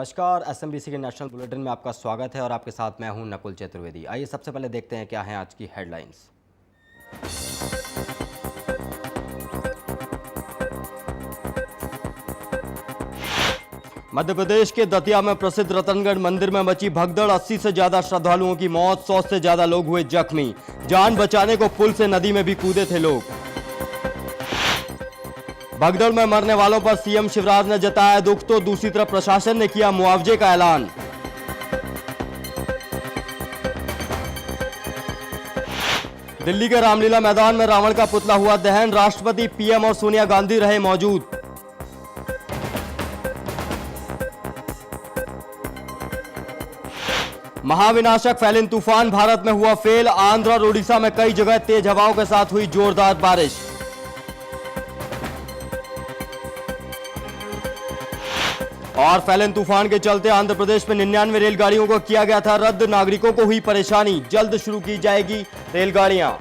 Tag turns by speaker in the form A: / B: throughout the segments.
A: नमस्कार, एसएमबीसी के national bulletin में आपका स्वागत है और आपके साथ मैं हूं नकुल चतुर्वेदी। आइए सबसे पहले देखते हैं क्या हैं आज की हेडलाइंस। मध्य प्रदेश के दतिया में प्रसिद्ध रतनगढ़ मंदिर में मची भगदड़, 80 से ज्यादा श्रद्धालुओं की मौत, 100 से ज्यादा लोग हुए जख्मी। जान बचाने को पुल से नदी में भी कूदे थे लोग। भगदड़ में मरने वालों पर सीएम शिवराज ने जताया दुख, तो दूसरी तरफ प्रशासन ने किया मुआवजे का ऐलान। दिल्ली के रामलीला मैदान में रावण का पुतला हुआ दहन, राष्ट्रपति, पीएम और सोनिया गांधी रहे मौजूद। महाविनाशक फैलिन तूफान भारत में हुआ फेल, आंध्र और उड़ीसा में कई जगह तेज हवाओं के साथ हुई जोरदार बारिश। और फैलिन तूफान के चलते आंध्र प्रदेश में 99 रेलगाड़ियों को किया गया था रद्द, नागरिकों को हुई परेशानी, जल्द शुरू की जाएगी रेलगाड़ियां।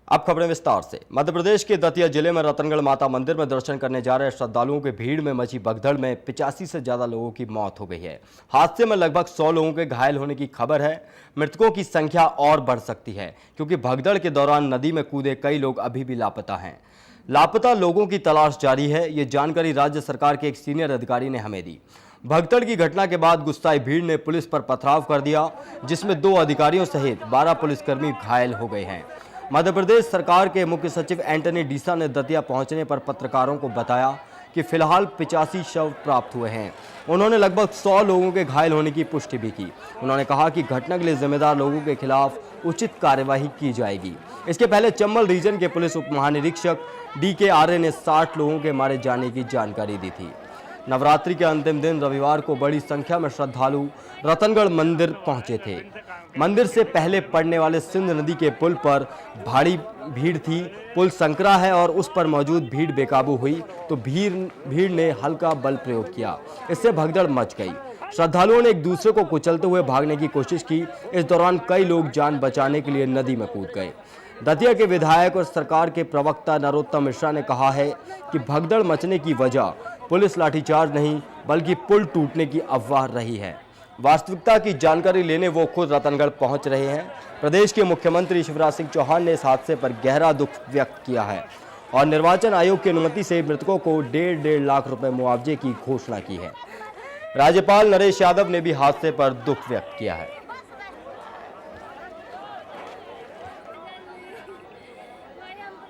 A: अब खबरें विस्तार से। मध्य प्रदेश के दतिया जिले में रतनगढ़ माता मंदिर में दर्शन करने जा रहे श्रद्धालुओं की भीड़ में मची भगदड़ में 85 से ज्यादा लोगों की मौत हो गई है। हादसे में लगभग 100 लोगों के घायल होने की खबर है। मृतकों की संख्या और बढ़ सकती है क्योंकि भगदड़ के दौरान नदी में कूदे कई लोग अभी भी लापता हैं। लापता लोगों की तलाश जारी है, ये जानकारी राज्य सरकार के एक सीनियर अधिकारी ने हमें दी। भगदड़ की घटना के बाद गुस्साई भीड़ ने पुलिस पर पथराव कर दिया, जिसमें 2 अधिकारियों सहित 12 पुलिसकर्मी घायल हो गए हैं। मध्य प्रदेश सरकार के मुख्य सचिव एंटनी डीसा ने दतिया पहुंचने पर पत्रकारों को बताया कि फिलहाल 85 शव प्राप्त हुए हैं। उन्होंने लगभग 100 लोगों के घायल होने की पुष्टि भी की। उन्होंने कहा कि घटना के लिए जिम्मेदार लोगों के खिलाफ उचित कार्यवाही की जाएगी। इसके पहले चंबल रीजन के पुलिस उप महानिरीक्षक DK आर्य ने 60 लोगों के मारे जाने की जानकारी दी थी। नवरात्रि के अंतिम दिन रविवार को बड़ी संख्या में श्रद्धालु रतनगढ़ मंदिर पहुंचे थे। मंदिर से पहले पड़ने वाले सिंध नदी के पुल पर भारी भीड़ थी। पुल संकरा है और उस पर मौजूद भीड़ बेकाबू हुई तो भीड़ ने हल्का बल प्रयोग किया, इससे भगदड़ मच गई। श्रद्धालुओं ने एक दूसरे को कुचलते हुए भागने की कोशिश की। इस दौरान कई लोग जान बचाने के लिए नदी में कूद गए। दतिया के विधायक और सरकार के प्रवक्ता नरोत्तम मिश्रा ने कहा है कि भगदड़ मचने की वजह पुलिस लाठीचार्ज नहीं बल्कि पुल टूटने की अफवाह रही है। वास्तविकता की जानकारी लेने वो खुद रतनगढ़ पहुंच रहे हैं। प्रदेश के मुख्यमंत्री शिवराज सिंह चौहान ने इस हादसे पर गहरा दुख व्यक्त किया है और निर्वाचन आयोग की अनुमति से मृतकों को 1.5 लाख रुपए मुआवजे की घोषणा की है। राज्यपाल नरेश यादव ने भी हादसे पर दुख व्यक्त किया है।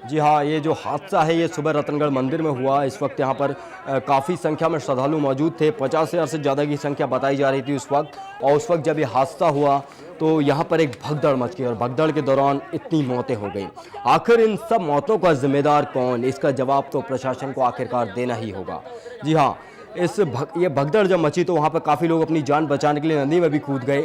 A: जी हाँ, ये जो हादसा है ये सुबह रतनगढ़ मंदिर में हुआ। इस वक्त यहाँ पर काफ़ी संख्या में श्रद्धालु मौजूद थे। 50,000 से ज़्यादा की संख्या बताई जा रही थी उस वक्त। और उस वक्त जब ये हादसा हुआ तो यहाँ पर एक भगदड़ मच गई और भगदड़ के दौरान इतनी मौतें हो गई। आखिर इन सब मौतों का जिम्मेदार कौन, इसका जवाब तो प्रशासन को आखिरकार देना ही होगा। जी हाँ, ये भगदड़ जब मची तो वहाँ पर काफ़ी लोग अपनी जान बचाने के लिए नदी में भी कूद गए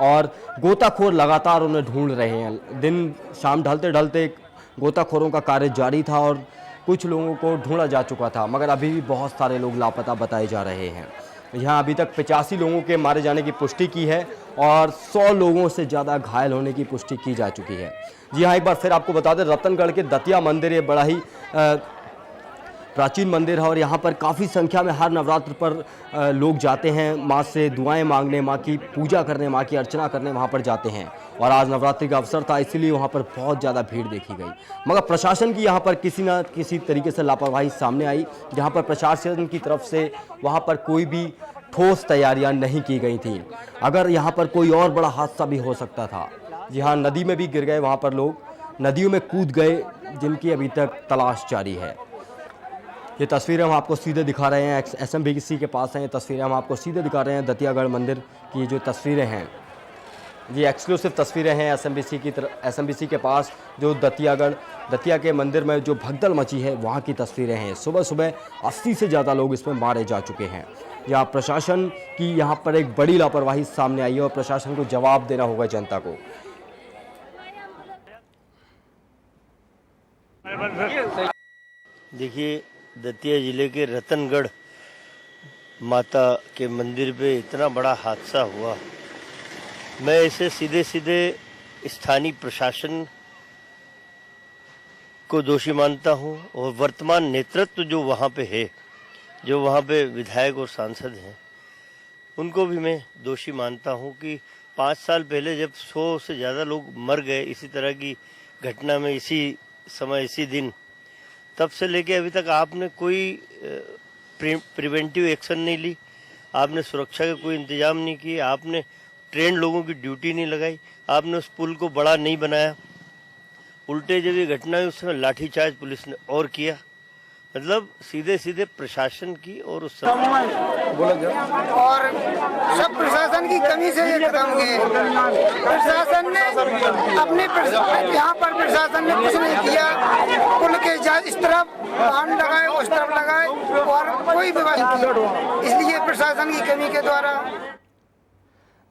A: और गोताखोर लगातार उन्हें ढूंढ रहे हैं। दिन शाम ढलते ढलते गोताखोरों का कार्य जारी था और कुछ लोगों को ढूंढा जा चुका था, मगर अभी भी बहुत सारे लोग लापता बताए जा रहे हैं। यहाँ अभी तक 85 लोगों के मारे जाने की पुष्टि की है और 100 लोगों से ज़्यादा घायल होने की पुष्टि की जा चुकी है। जी हाँ, एक बार फिर आपको बता दें, रतनगढ़ के दतिया मंदिर ये बड़ा ही प्राचीन मंदिर है और यहाँ पर काफ़ी संख्या में हर नवरात्र पर लोग जाते हैं, माँ से दुआएं मांगने, माँ की पूजा करने, माँ की अर्चना करने वहाँ पर जाते हैं। और आज नवरात्रि का अवसर था, इसीलिए वहाँ पर बहुत ज़्यादा भीड़ देखी गई। मगर प्रशासन की यहाँ पर किसी न किसी तरीके से लापरवाही सामने आई, जहाँ पर प्रशासन की तरफ से वहाँ पर कोई भी ठोस तैयारियाँ नहीं की गई थी। अगर यहाँ पर कोई और बड़ा हादसा भी हो सकता था। जी हाँ, नदी में भी गिर गए, वहाँ पर लोग नदियों में कूद गए जिनकी अभी तक तलाश जारी है। ये तस्वीरें हम आपको सीधे दिखा रहे हैं, SMBC के पास हैं। ये तस्वीरें हम आपको सीधे दिखा रहे हैं दतियागढ़ मंदिर की जो तस्वीरें हैं, ये एक्सक्लूसिव तस्वीरें हैं SMBC के पास जो दतिया के मंदिर में जो भगदड़ मची है वहाँ की तस्वीरें हैं। सुबह सुबह 80 से ज़्यादा लोग इसमें मारे जा चुके हैं। यहाँ प्रशासन की यहाँ पर एक बड़ी लापरवाही सामने आई है और प्रशासन को जवाब देना होगा जनता को।
B: देखिए, दतिया जिले के रतनगढ़ माता के मंदिर पे इतना बड़ा हादसा हुआ। मैं इसे सीधे सीधे स्थानीय प्रशासन को दोषी मानता हूँ और वर्तमान नेतृत्व जो वहाँ पे है, जो वहाँ पे विधायक और सांसद हैं, उनको भी मैं दोषी मानता हूँ कि 5 साल पहले जब 100 से ज़्यादा लोग मर गए इसी तरह की घटना में, इसी समय, इसी दिन, तब से लेके अभी तक आपने कोई प्रिवेंटिव एक्शन नहीं ली, आपने सुरक्षा का कोई इंतजाम नहीं किया, आपने ट्रेन लोगों की ड्यूटी नहीं लगाई, आपने उस पुल को बड़ा नहीं बनाया। उल्टे जब ये घटना हुई उस समय लाठीचार्ज पुलिस ने और किया। मतलब सीधे सीधे प्रशासन की और उस
C: और सब प्रशासन की कमी से ये खत्म हुए। प्रशासन ने अपने यहाँ पर प्रशासन ने कुछ नहीं किया। पुल के इस तरफ वाहन लगाए, उस तरफ लगाए और कोई व्यवस्था नहीं की। इसलिए प्रशासन की कमी के द्वारा।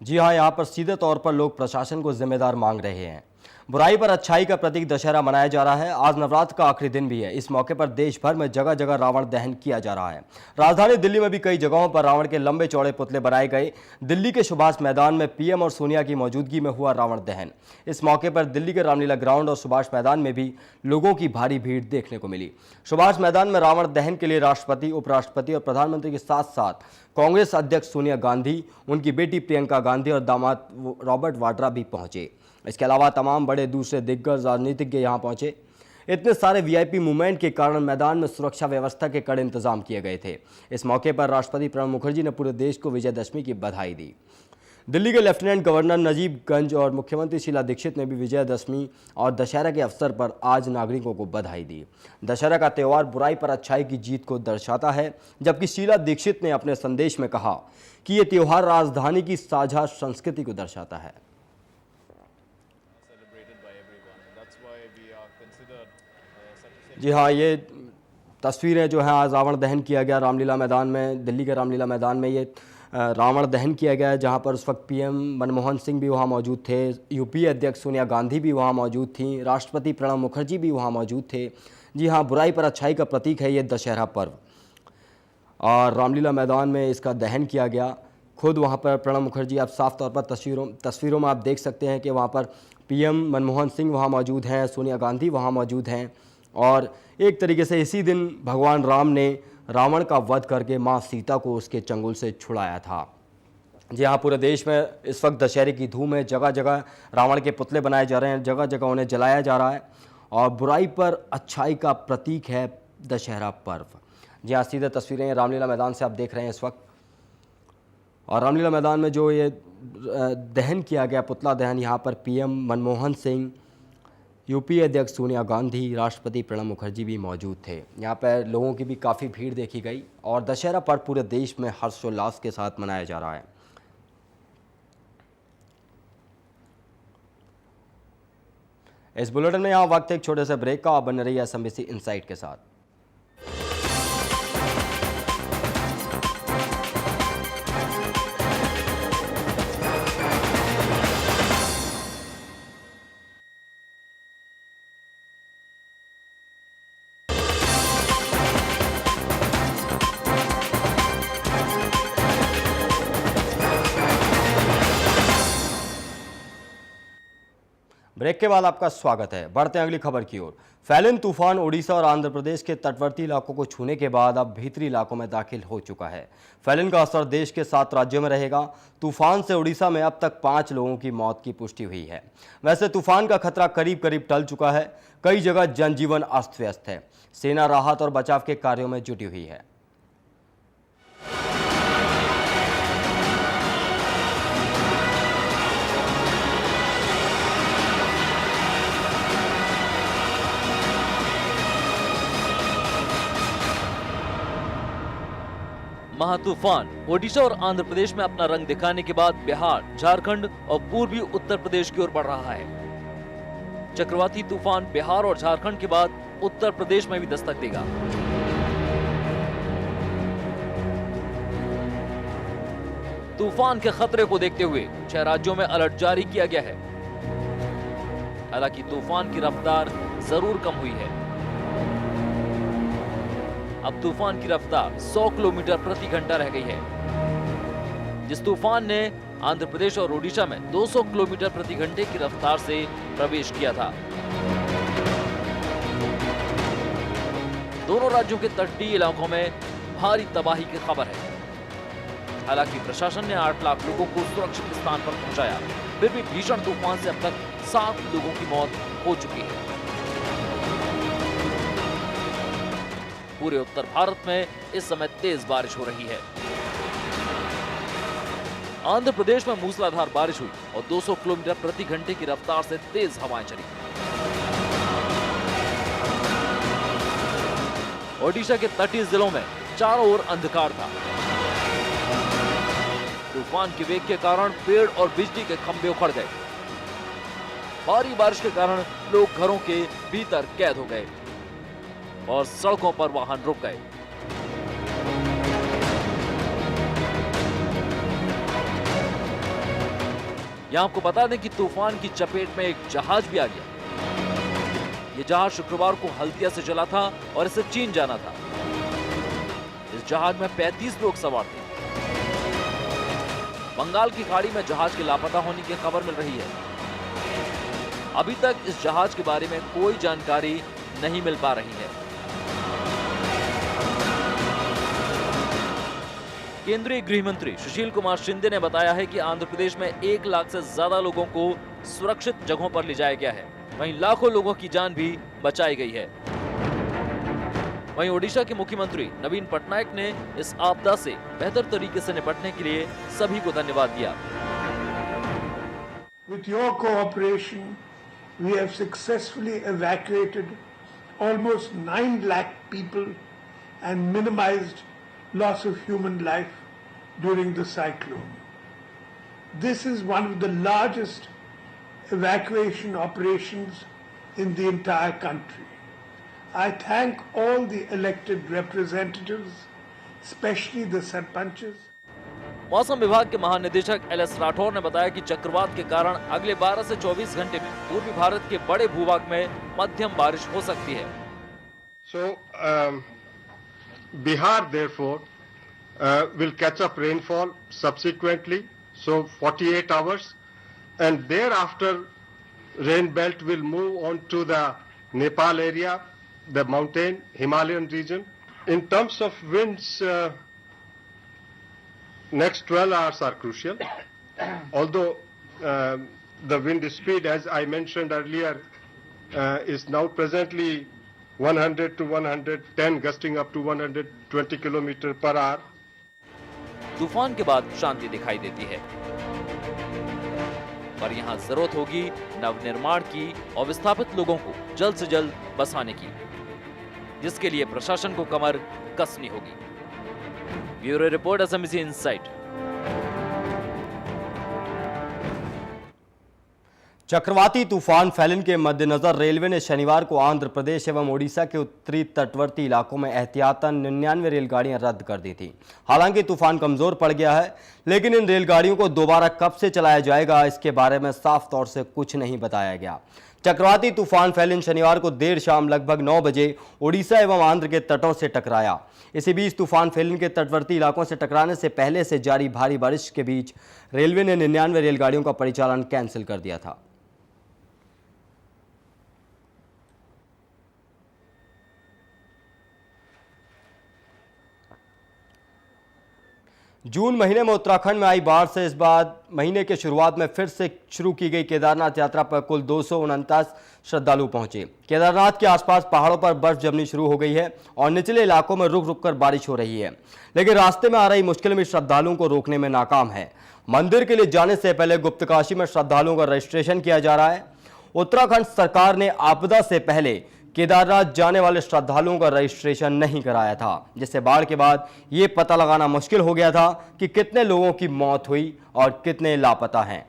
A: जी हाँ, यहाँ पर सीधे तौर पर लोग प्रशासन को जिम्मेदार मांग रहे हैं। बुराई पर अच्छाई का प्रतीक दशहरा मनाया जा रहा है। आज नवरात्र का आखिरी दिन भी है। इस मौके पर देश भर में जगह जगह रावण दहन किया जा रहा है। राजधानी दिल्ली में भी कई जगहों पर रावण के लंबे चौड़े पुतले बनाए गए। दिल्ली के सुभाष मैदान में पीएम और सोनिया की मौजूदगी में हुआ रावण दहन। इस मौके पर दिल्ली के रामलीला ग्राउंड और सुभाष मैदान में भी लोगों की भारी भीड़ देखने को मिली। सुभाष मैदान में रावण दहन के लिए राष्ट्रपति, उपराष्ट्रपति और प्रधानमंत्री के साथ साथ कांग्रेस अध्यक्ष सोनिया गांधी, उनकी बेटी प्रियंका गांधी और दामाद रॉबर्ट वाड्रा भी पहुंचे। इसके अलावा तमाम बड़े दूसरे दिग्गज राजनीतिज्ञ यहां पहुंचे। इतने सारे वीआईपी मूवमेंट के कारण मैदान में सुरक्षा व्यवस्था के कड़े इंतजाम किए गए थे। इस मौके पर राष्ट्रपति प्रणब मुखर्जी ने पूरे देश को विजयदशमी की बधाई दी। दिल्ली के लेफ्टिनेंट गवर्नर नजीबगंज और मुख्यमंत्री शीला दीक्षित ने भी विजयदशमी और दशहरा के अवसर पर आज नागरिकों को बधाई दी। दशहरा का त्यौहार बुराई पर अच्छाई की जीत को दर्शाता है, जबकि शीला दीक्षित ने अपने संदेश में कहा कि ये त्यौहार राजधानी की साझा संस्कृति को दर्शाता है। जी हाँ, ये तस्वीरें जो हैं, आज रावण दहन किया गया रामलीला मैदान में। दिल्ली के रामलीला मैदान में ये रावण दहन किया गया है, जहां पर उस वक्त पीएम मनमोहन सिंह भी वहां मौजूद थे, यूपीए अध्यक्ष सोनिया गांधी भी वहां मौजूद थीं, राष्ट्रपति प्रणब मुखर्जी भी वहां मौजूद थे। जी हाँ, बुराई पर अच्छाई का प्रतीक है ये दशहरा पर्व, और रामलीला मैदान में इसका दहन किया गया। खुद वहाँ पर प्रणब मुखर्जी, आप साफ तौर पर तस्वीरों में आप देख सकते हैं कि वहाँ पर पीएम मनमोहन सिंह वहाँ मौजूद हैं, सोनिया गांधी वहाँ मौजूद हैं। और एक तरीके से इसी दिन भगवान राम ने रावण का वध करके माँ सीता को उसके चंगुल से छुड़ाया था। जी हाँ, पूरे देश में इस वक्त दशहरे की धूम है। जगह जगह रावण के पुतले बनाए जा रहे हैं, जगह जगह उन्हें जलाया जा रहा है, और बुराई पर अच्छाई का प्रतीक है दशहरा पर्व। जी हाँ, सीधे तस्वीरें रामलीला मैदान से आप देख रहे हैं इस वक्त। और रामलीला मैदान में जो ये दहन किया गया, पुतला दहन, यहाँ पर पीएम मनमोहन सिंह, यूपीए अध्यक्ष सोनिया गांधी, राष्ट्रपति प्रणब मुखर्जी भी मौजूद थे। यहाँ पर लोगों की भी काफ़ी भीड़ देखी गई, और दशहरा पर्व पूरे देश में हर्षोल्लास के साथ मनाया जा रहा है। इस बुलेटिन में यहाँ वक्त एक छोटे से ब्रेक का। आप बने रहिए SMBC इनसाइट के साथ। ब्रेक के बाद आपका स्वागत है। बढ़ते हैं अगली खबर की ओर। फैलन तूफान ओडिशा और आंध्र प्रदेश के तटवर्ती इलाकों को छूने के बाद अब भीतरी इलाकों में दाखिल हो चुका है। फैलन का असर देश के 7 राज्यों में रहेगा। तूफान से ओडिशा में अब तक 5 लोगों की मौत की पुष्टि हुई है। वैसे तूफान का खतरा करीब करीब टल चुका है। कई जगह जनजीवन अस्त व्यस्त है। सेना राहत और बचाव के कार्यों में जुटी हुई है।
D: महातूफान ओडिशा और आंध्र प्रदेश में अपना रंग दिखाने के बाद बिहार, झारखंड और पूर्वी उत्तर प्रदेश की ओर बढ़ रहा है। चक्रवाती तूफान बिहार और झारखंड के बाद उत्तर प्रदेश में भी दस्तक देगा। तूफान के खतरे को देखते हुए 6 राज्यों में अलर्ट जारी किया गया है। हालांकि तूफान की रफ्तार जरूर कम हुई है। अब तूफान की रफ्तार 100 किलोमीटर प्रति घंटा रह गई है। जिस तूफान ने आंध्र प्रदेश और ओडिशा में 200 किलोमीटर प्रति घंटे की रफ्तार से प्रवेश किया था। दोनों राज्यों के तटीय इलाकों में भारी तबाही की खबर है। हालांकि प्रशासन ने 8 लाख लोगों को सुरक्षित स्थान पर पहुंचाया, फिर भी भीषण तूफान से अब तक 7 लोगों की मौत हो चुकी है। पूरे उत्तर भारत में इस समय तेज बारिश हो रही है। आंध्र प्रदेश में मूसलाधार बारिश हुई और 200 किलोमीटर प्रति घंटे की रफ्तार से तेज हवाएं चली। ओडिशा के तटीय जिलों में चारों ओर अंधकार था। तूफान के वेग के कारण पेड़ और बिजली के खंभे उखड़ गए। भारी बारिश के कारण लोग घरों के भीतर कैद हो गए और सड़कों पर वाहन रुक गए। यहां आपको बता दें कि तूफान की चपेट में एक जहाज भी आ गया। यह जहाज शुक्रवार को हल्दिया से चला था और इसे चीन जाना था। इस जहाज में 35 लोग सवार थे। बंगाल की खाड़ी में जहाज के लापता होने की खबर मिल रही है। अभी तक इस जहाज के बारे में कोई जानकारी नहीं मिल पा रही है। केंद्रीय गृह मंत्री सुशील कुमार शिंदे ने बताया है कि आंध्र प्रदेश में 1 लाख से ज्यादा लोगों को सुरक्षित जगहों पर ले जाया गया है। वहीं लाखों लोगों की जान भी बचाई गई है। वहीं ओडिशा के मुख्यमंत्री नवीन पटनायक ने इस आपदा से बेहतर तरीके से निपटने के लिए सभी को धन्यवाद दिया।
E: With your cooperation, we have successfully evacuated almost 9 lakh people and minimized loss of human life during the cyclone. This is one of the largest evacuation operations in the entire country. I thank all the elected representatives, especially the sarpanches.
D: मौसम विभाग के महानिदेशक LS. Rathore ने बताया कि चक्रवात के कारण अगले 12 से 24 घंटे में पूर्वी भारत के बड़े भूभाग में मध्यम बारिश हो सकती है।
F: So, Bihar therefore will catch up rainfall subsequently, so 48 hours, and thereafter rain belt will move on to the Nepal area, the mountain Himalayan region. In terms of winds, next 12 hours are crucial. Although the wind speed, as I mentioned earlier, is now presently 100 to 110, gusting up to 120 kilometer per hour.
D: तूफान के बाद शांति दिखाई देती है, पर यहाँ जरूरत होगी नवनिर्माण की और विस्थापित लोगों को जल्द से जल्द बसाने की, जिसके लिए प्रशासन को कमर कसनी होगी। Bureau report, SMC insight.
A: चक्रवाती तूफान फैलन के मद्देनजर रेलवे ने शनिवार को आंध्र प्रदेश एवं ओडिशा के उत्तरी तटवर्ती इलाकों में एहतियातन 99 रेलगाड़ियां रद्द कर दी थी। हालांकि तूफान कमजोर पड़ गया है, लेकिन इन रेलगाड़ियों को दोबारा कब से चलाया जाएगा इसके बारे में साफ तौर से कुछ नहीं बताया गया। चक्रवाती तूफान फैलन शनिवार को देर शाम लगभग 9 बजे ओडिशा एवं आंध्र के तटों से टकराया। इसी बीच तूफान फैलन के तटवर्ती इलाकों से टकराने से पहले से जारी भारी बारिश के बीच रेलवे ने 99 रेलगाड़ियों का परिचालन कैंसिल कर दिया था। जून महीने में उत्तराखंड में आई बाढ़ से इस बार महीने के शुरुआत में फिर से शुरू की गई केदारनाथ यात्रा पर कुल 249 श्रद्धालु पहुंचे। केदारनाथ के आसपास पहाड़ों पर बर्फ जमनी शुरू हो गई है और निचले इलाकों में रुक रुक कर बारिश हो रही है, लेकिन रास्ते में आ रही मुश्किल में श्रद्धालुओं को रोकने में नाकाम है। मंदिर के लिए जाने से पहले गुप्तकाशी में श्रद्धालुओं का रजिस्ट्रेशन किया जा रहा है। उत्तराखंड सरकार ने आपदा से पहले केदारनाथ जाने वाले श्रद्धालुओं का रजिस्ट्रेशन नहीं कराया था, जिससे बाढ़ के बाद ये पता लगाना मुश्किल हो गया था कि कितने लोगों की मौत हुई और कितने लापता हैं।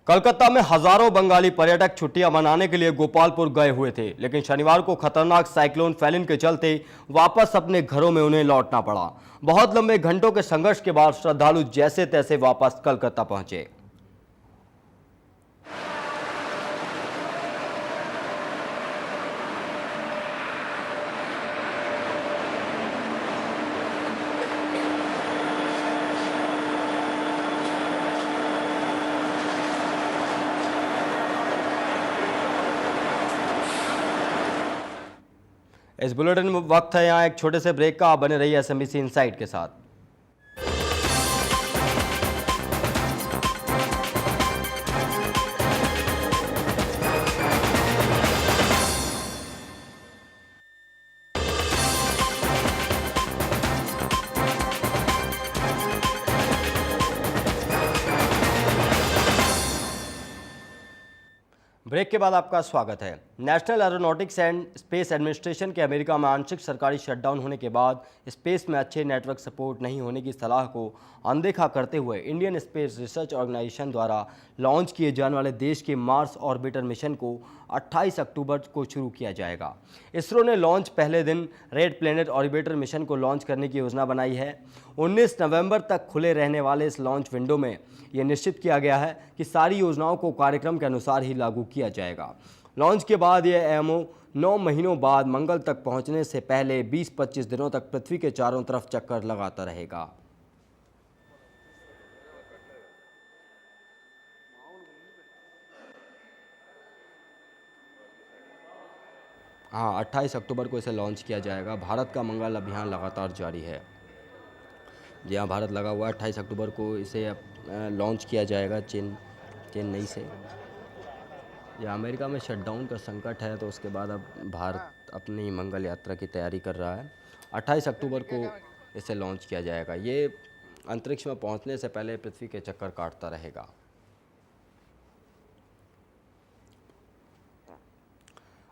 A: कलकत्ता में हजारों बंगाली पर्यटक छुट्टियां मनाने के लिए गोपालपुर गए हुए थे, लेकिन शनिवार को खतरनाक साइक्लोन फैलन के चलते वापस अपने घरों में उन्हें लौटना पड़ा। बहुत लंबे घंटों के संघर्ष के बाद श्रद्धालु जैसे तैसे वापस कलकत्ता पहुंचे। इस बुलेटिन में वक्त है यहाँ एक छोटे से ब्रेक का। आप बने रहिए SMBC इनसाइट के साथ। ब्रेक के बाद आपका स्वागत है। National aeronautics and space administration के अमेरिका में आंशिक सरकारी शटडाउन होने के बाद स्पेस में अच्छे नेटवर्क सपोर्ट नहीं होने की सलाह को अनदेखा करते हुए इंडियन स्पेस रिसर्च ऑर्गेनाइजेशन द्वारा लॉन्च किए जाने वाले देश के मार्स ऑर्बिटर मिशन को 28 अक्टूबर को शुरू किया जाएगा। इसरो ने लॉन्च पहले दिन रेड प्लैनेट ऑर्बिटर मिशन को लॉन्च करने की योजना बनाई है। 19 नवंबर तक खुले रहने वाले इस लॉन्च विंडो में यह निश्चित किया गया है कि सारी योजनाओं को कार्यक्रम के अनुसार ही लागू किया जाएगा। लॉन्च के बाद यह एमओ 9 महीनों बाद मंगल तक पहुंचने से पहले 20-25 दिनों तक पृथ्वी के चारों तरफ चक्कर लगाता रहेगा। हाँ, 28 अक्टूबर को इसे लॉन्च किया जाएगा। भारत का मंगल अभियान लगातार जारी है। जी हाँ, भारत लगा हुआ है। 28 अक्टूबर को इसे लॉन्च किया जाएगा चेन्नई से। या अमेरिका में शटडाउन का संकट है, तो उसके बाद अब भारत अपनी मंगल यात्रा की तैयारी कर रहा है। 28 अक्टूबर को इसे लॉन्च किया जाएगा। ये अंतरिक्ष में पहुंचने से पहले पृथ्वी के चक्कर काटता रहेगा।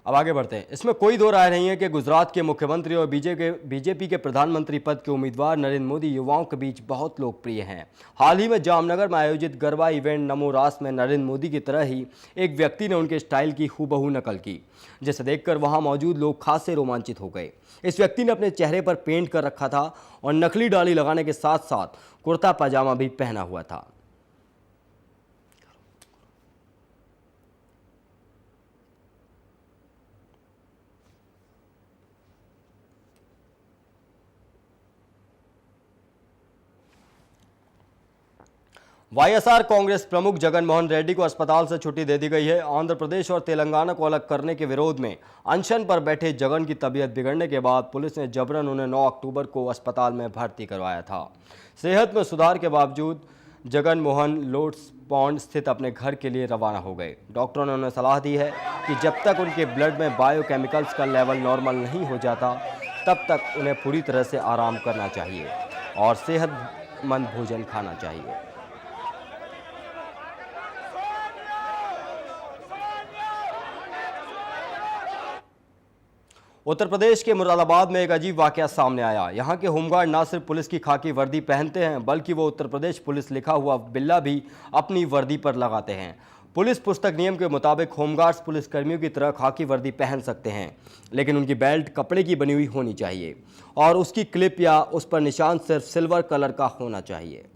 A: अब आगे बढ़ते हैं। इसमें कोई दो राय नहीं है कि गुजरात के मुख्यमंत्री और बीजेपी के प्रधानमंत्री पद के उम्मीदवार नरेंद्र मोदी युवाओं के बीच बहुत लोकप्रिय हैं। हाल ही में जामनगर में आयोजित गरबा इवेंट नमो रास में नरेंद्र मोदी की तरह ही एक व्यक्ति ने उनके स्टाइल की हूबहू नकल की, जिसे देखकर वहां मौजूद लोग खासे रोमांचित हो गए। इस व्यक्ति ने अपने चेहरे पर पेंट कर रखा था और नकली दाढ़ी लगाने के साथ साथ कुर्ता पजामा भी पहना हुआ था। वाईएसआर कांग्रेस प्रमुख जगन मोहन रेड्डी को अस्पताल से छुट्टी दे दी गई है। आंध्र प्रदेश और तेलंगाना को अलग करने के विरोध में अनशन पर बैठे जगन की तबीयत बिगड़ने के बाद पुलिस ने जबरन उन्हें 9 अक्टूबर को अस्पताल में भर्ती करवाया था। सेहत में सुधार के बावजूद जगन मोहन लोट्स पॉन्ड स्थित अपने घर के लिए रवाना हो गए। डॉक्टरों ने उन्हें सलाह दी है कि जब तक उनके ब्लड में बायोकेमिकल्स का लेवल नॉर्मल नहीं हो जाता, तब तक उन्हें पूरी तरह से आराम करना चाहिए और सेहतमंद भोजन खाना चाहिए। उत्तर प्रदेश के मुरादाबाद में एक अजीब वाकया सामने आया। यहाँ के होमगार्ड न सिर्फ पुलिस की खाकी वर्दी पहनते हैं, बल्कि वो उत्तर प्रदेश पुलिस लिखा हुआ बिल्ला भी अपनी वर्दी पर लगाते हैं। पुलिस पुस्तक नियम के मुताबिक होमगार्ड्स पुलिसकर्मियों की तरह खाकी वर्दी पहन सकते हैं, लेकिन उनकी बेल्ट कपड़े की बनी हुई होनी चाहिए और उसकी क्लिप या उस पर निशान सिर्फ सिल्वर कलर का होना चाहिए।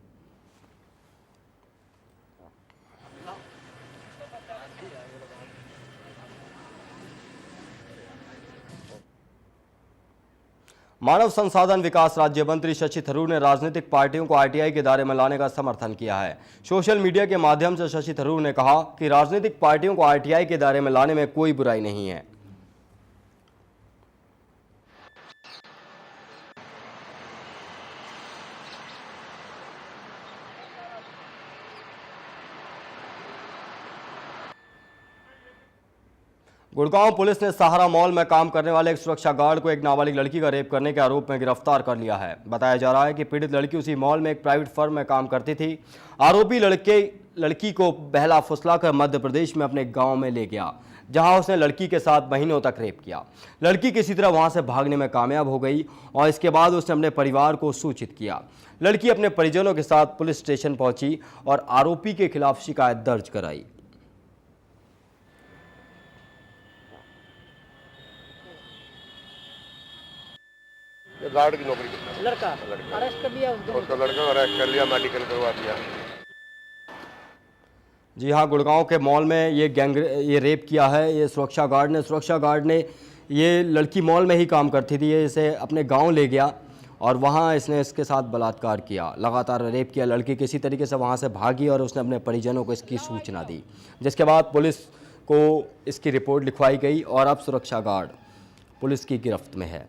A: मानव संसाधन विकास राज्य मंत्री शशि थरूर ने राजनीतिक पार्टियों को आरटीआई के दायरे में लाने का समर्थन किया है। सोशल मीडिया के माध्यम से शशि थरूर ने कहा कि राजनीतिक पार्टियों को आरटीआई के दायरे में लाने में कोई बुराई नहीं है। गुड़गांव पुलिस ने सहारा मॉल में काम करने वाले एक सुरक्षा गार्ड को एक नाबालिग लड़की का रेप करने के आरोप में गिरफ्तार कर लिया है। बताया जा रहा है कि पीड़ित लड़की उसी मॉल में एक प्राइवेट फर्म में काम करती थी। आरोपी लड़की को बहला फुसलाकर मध्य प्रदेश में अपने गांव में ले गया, जहां उसने लड़की के साथ महीनों तक रेप किया। लड़की किसी तरह वहां से भागने में कामयाब हो गई और इसके बाद उसने अपने परिवार को सूचित किया। लड़की अपने परिजनों के साथ पुलिस स्टेशन पहुंची और आरोपी के खिलाफ शिकायत दर्ज कराई।
G: गार्ड की नौकरी करता है। लड़का अरेस्ट कर लिया उसका लड़का अरेस्ट कर लिया, मेडिकल करवा दिया।
A: जी हाँ, गुड़गांव के मॉल में ये रेप किया है ये सुरक्षा गार्ड ने ये लड़की मॉल में ही काम करती थी, ये इसे अपने गांव ले गया और वहाँ इसने इसके साथ बलात्कार किया, लगातार रेप किया। लड़की किसी तरीके से वहाँ से भागी और उसने अपने परिजनों को इसकी सूचना दी, जिसके बाद पुलिस को इसकी रिपोर्ट लिखवाई गई और अब सुरक्षा गार्ड पुलिस की गिरफ्त में है।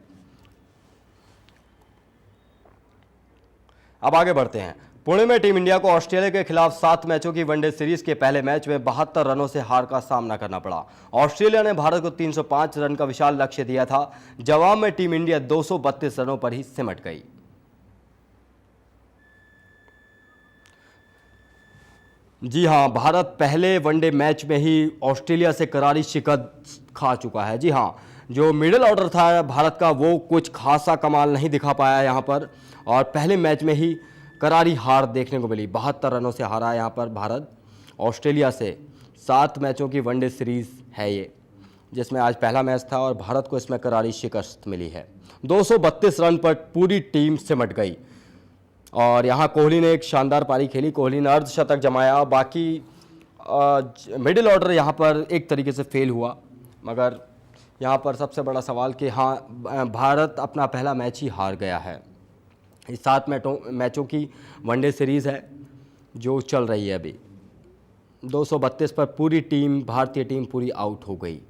A: अब आगे बढ़ते हैं। पुणे में टीम इंडिया को ऑस्ट्रेलिया के खिलाफ 7 मैचों की वनडे सीरीज के पहले मैच में 72 रनों से हार का सामना करना पड़ा। ऑस्ट्रेलिया ने भारत को 305 रन का विशाल लक्ष्य दिया था। जवाब में टीम इंडिया 232 रनों पर ही सिमट गई। जी हां, भारत पहले वनडे मैच में ही ऑस्ट्रेलिया से करारी शिकस्त खा चुका है। जी हां, जो मिडिल ऑर्डर था भारत का वो कुछ खासा कमाल नहीं दिखा पाया यहां पर, और पहले मैच में ही करारी हार देखने को मिली। 72 रनों से हारा यहां पर भारत ऑस्ट्रेलिया से। 7 मैचों की वनडे सीरीज है ये, जिसमें आज पहला मैच था और भारत को इसमें करारी शिकस्त मिली है। 232 रन पर पूरी टीम सिमट गई और यहां कोहली ने एक शानदार पारी खेली। कोहली ने अर्धशतक जमाया। बाकी मिडिल ऑर्डर यहां पर एक तरीके से फेल हुआ, मगर यहां पर सबसे बड़ा सवाल कि हाँ, भारत अपना पहला मैच ही हार गया है। इस 7 मैचों की वनडे सीरीज़ है जो चल रही है अभी। 232 पर पूरी टीम, भारतीय टीम पूरी आउट हो गई।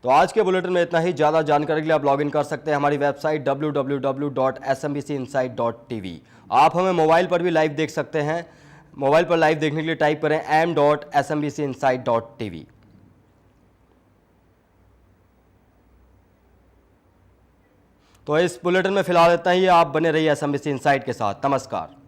A: तो आज के बुलेटिन में इतना ही। ज़्यादा जानकारी के लिए आप लॉगिन कर सकते हैं हमारी वेबसाइट www.smbcinsight.tv। आप हमें मोबाइल पर भी लाइव देख सकते हैं। मोबाइल पर लाइव देखने के लिए टाइप करें m.smbcinsight.tv। तो इस बुलेटिन में फिलहाल इतना ही। आप बने रहिए SMBC इनसाइट के साथ। नमस्कार।